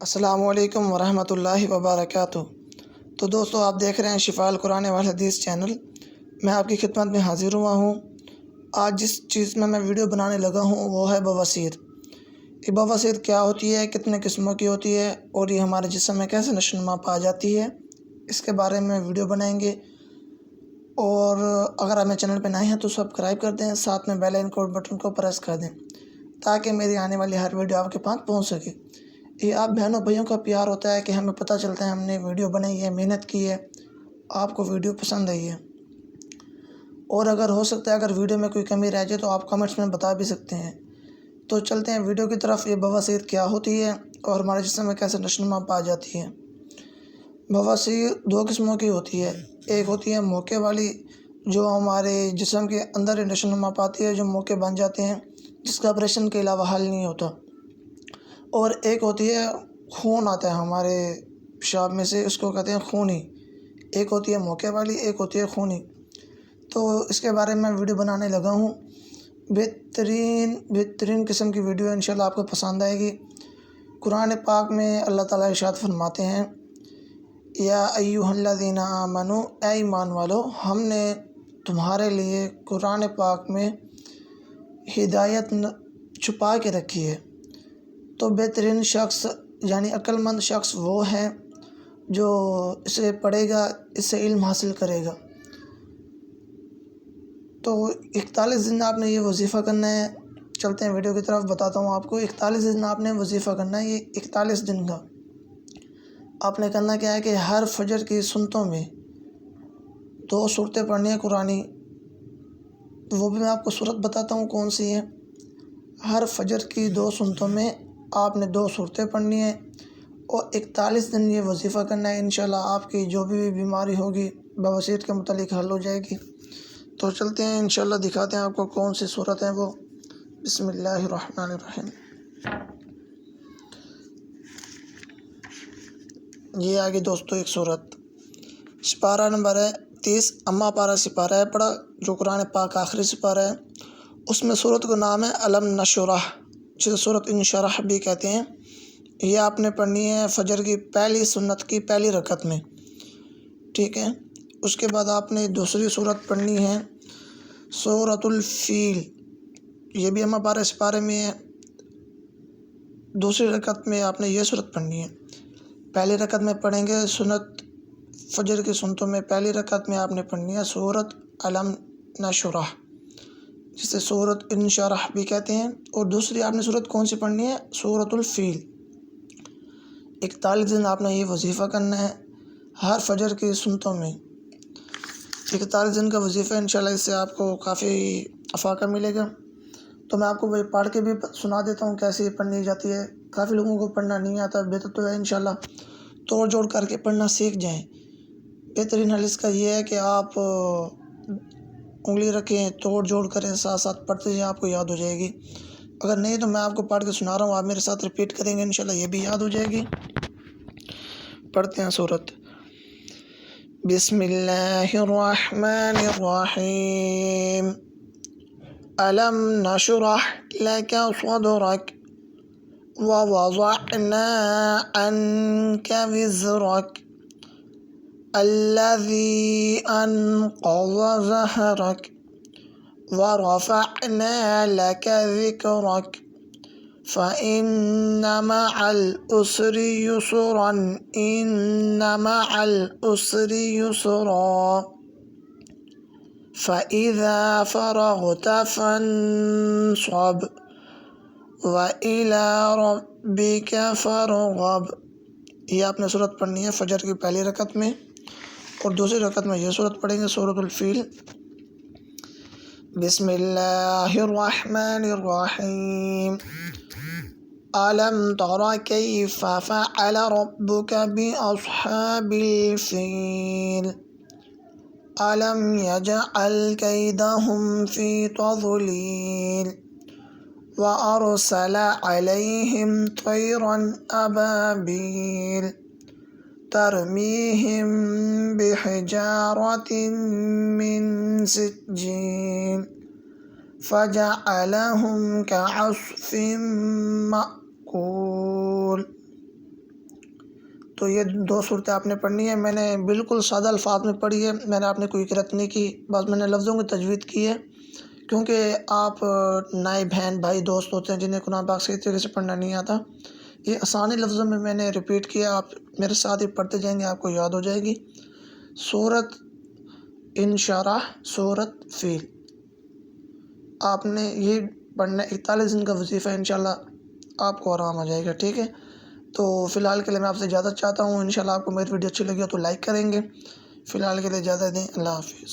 السلام علیکم ورحمۃ اللہ وبرکاتہ۔ تو دوستو، آپ دیکھ رہے ہیں شفاء القرآن الحدیث چینل۔ میں آپ کی خدمت میں حاضر ہوا ہوں۔ آج جس چیز میں ویڈیو بنانے لگا ہوں وہ ہے بواسیر۔ یہ بواسیر کیا ہوتی ہے، کتنے قسموں کی ہوتی ہے اور یہ ہمارے جسم میں کیسے نشو و نما پا جاتی ہے، اس کے بارے میں ویڈیو بنائیں گے۔ اور اگر آپ میرے چینل پہ نئے ہیں تو سبسکرائب کر دیں، ساتھ میں بیل آئکن بٹن کو پریس کر دیں تاکہ میری آنے والی ہر ویڈیو آپ کے پاس پہنچ سکے۔ یہ آپ بہنوں بھائیوں کا پیار ہوتا ہے کہ ہمیں پتہ چلتا ہے ہم نے ویڈیو بنائی ہے، محنت کی ہے، آپ کو ویڈیو پسند آئی ہے۔ اور اگر ہو سکتا ہے اگر ویڈیو میں کوئی کمی رہ جائے تو آپ کمنٹس میں بتا بھی سکتے ہیں۔ تو چلتے ہیں ویڈیو کی طرف۔ یہ بواسیر کیا ہوتی ہے اور ہمارے جسم میں کیسے نشو و نما پا جاتی ہے۔ بواسیر دو قسموں کی ہوتی ہے۔ ایک ہوتی ہے موقع والی، جو ہمارے جسم کے اندر ہی نشو و نما پاتی ہے، جو موقع بن جاتے ہیں، جس کا آپریشن کے علاوہ حل نہیں ہوتا۔ اور ایک ہوتی ہے خون آتا ہے ہمارے پیشاب میں سے، اس کو کہتے ہیں خونی۔ ایک ہوتی ہے موقع والی، ایک ہوتی ہے خونی۔ تو اس کے بارے میں ویڈیو بنانے لگا ہوں۔ بہترین قسم کی ویڈیو ہے، انشاءاللہ آپ کو پسند آئے گی۔ قرآن پاک میں اللہ تعالیٰ ارشاد فرماتے ہیں، یا ایھا الذین آمنوا، اے ایمان والو، ہم نے تمہارے لیے قرآن پاک میں ہدایت چھپا کے رکھی ہے۔ تو بہترین شخص یعنی عقل مند شخص وہ ہے جو اسے پڑھے گا، اس سے علم حاصل کرے گا۔ تو 41 دن آپ نے یہ وظیفہ کرنا ہے۔ چلتے ہیں ویڈیو کی طرف، بتاتا ہوں آپ کو۔ 41 دن آپ نے وظیفہ کرنا ہے، یہ 41 دن کا۔ آپ نے کرنا کیا ہے کہ ہر فجر کی سنتوں میں 2 سورتیں پڑھنی ہیں قرآنی۔ وہ بھی میں آپ کو سورت بتاتا ہوں کون سی ہے۔ ہر فجر کی 2 سنتوں میں آپ نے 2 سورتیں پڑھنی ہیں اور 41 دن یہ وظیفہ کرنا ہے۔ انشاءاللہ آپ کی جو بھی بیماری ہوگی بواسیر کے متعلق حل ہو جائے گی۔ تو چلتے ہیں، انشاءاللہ دکھاتے ہیں آپ کو کون سی سورت ہیں وہ۔ بسم اللہ الرحمن الرحیم۔ یہ آگے دوستو ایک سورت، سپارہ نمبر ہے 30، اما پارہ سپارہ ہے پڑھا، جو قرآن پاک آخری سپارہ ہے۔ اس میں سورت کا نام ہے الم نشرح، جسے سورۃ انشرح بھی کہتے ہیں۔ یہ آپ نے پڑھنی ہے فجر کی پہلی سنت کی پہلی رکعت میں، ٹھیک ہے۔ اس کے بعد آپ نے دوسری سورت پڑھنی ہے سورۃ الفیل، یہ بھی اما پارہ سپارے میں ہے۔ دوسری رکعت میں آپ نے یہ سورت پڑھنی ہے۔ پہلی رکعت میں پڑھیں گے سنت فجر کی سنتوں میں، پہلی رکعت میں آپ نے پڑھنی ہے سورۃ الم نشرح، جسے سورۃ انشرح بھی کہتے ہیں۔ اور دوسری آپ نے سورت کون سی پڑھنی ہے؟ سورۃ الفیل۔ 41 دن آپ نے یہ وظیفہ کرنا ہے ہر فجر کی سنتوں میں۔ 41 دن کا وظیفہ، انشاءاللہ اس سے آپ کو کافی افاقہ ملے گا۔ تو میں آپ کو وہی پڑھ کے بھی سنا دیتا ہوں کیسے پڑھنی جاتی ہے۔ کافی لوگوں کو پڑھنا نہیں آتا، بہتر تو ہے انشاءاللہ توڑ جوڑ کر کے پڑھنا سیکھ جائیں۔ بہترین حل اس کا یہ ہے کہ آپ انگلی رکھیں، توڑ جوڑ کریں، ساتھ ساتھ پڑھتے جائیں، آپ کو یاد ہو جائے گی۔ اگر نہیں تو میں آپ کو پڑھ کے سنا رہا ہوں، آپ میرے ساتھ ریپیٹ کریں گے، انشاءاللہ یہ بھی یاد ہو جائے گی۔ پڑھتے ہیں سورت۔ بسم اللہ الرحمن الرحیم۔ الم نشرح لک صدرک ووضعنا عنک وزرک الذی انقض ظہرک ورفعنا لک ذکرک فإن مع العسر يسرا إن مع العسر يسرا فإذا فرغت فانصب وإلى ربك فارغب۔ یہ آپ نے سورت پڑھنی ہے فجر کی پہلی رکعت میں، اور دوسری رکعت میں یہ سورت پڑھیں گے سورۃ الفیل۔ بسم اللہ الرحمن الرحیم۔ ألم تر كيف فعل ربك بأصحاب الفيل ألم يجعل كيدهم في تضليل وأرسل عليهم طيرا أبابيل ترميهم بحجارة من سجيل فجعلهم كعصف مأكول۔ تو یہ 2 صورتیں آپ نے پڑھنی ہے۔ میں نے بالکل سادہ الفاظ میں پڑھی ہے، میں نے آپ نے کوئی غلط نہیں کی، بس میں نے لفظوں کی تجوید کی ہے، کیونکہ آپ نئے بہن بھائی دوست ہوتے ہیں جنہیں قرآن پاک صحیح طریقے سے پڑھنا نہیں آتا۔ یہ آسانی لفظوں میں نے ریپیٹ کیا، آپ میرے ساتھ ہی پڑھتے جائیں گے، آپ کو یاد ہو جائے گی۔ سورۃ انشراح، سورۃ فیل، آپ نے یہ پڑھنا 41 دن کا وظیفہ ہے، انشاءاللہ آپ کو آرام آ جائے گا، ٹھیک ہے۔ تو فی الحال کے لیے میں آپ سے اجازت چاہتا ہوں، انشاءاللہ آپ کو میری ویڈیو اچھی لگی ہو تو لائک کریں گے۔ فی الحال کے لیے اجازت دیں، اللہ حافظ۔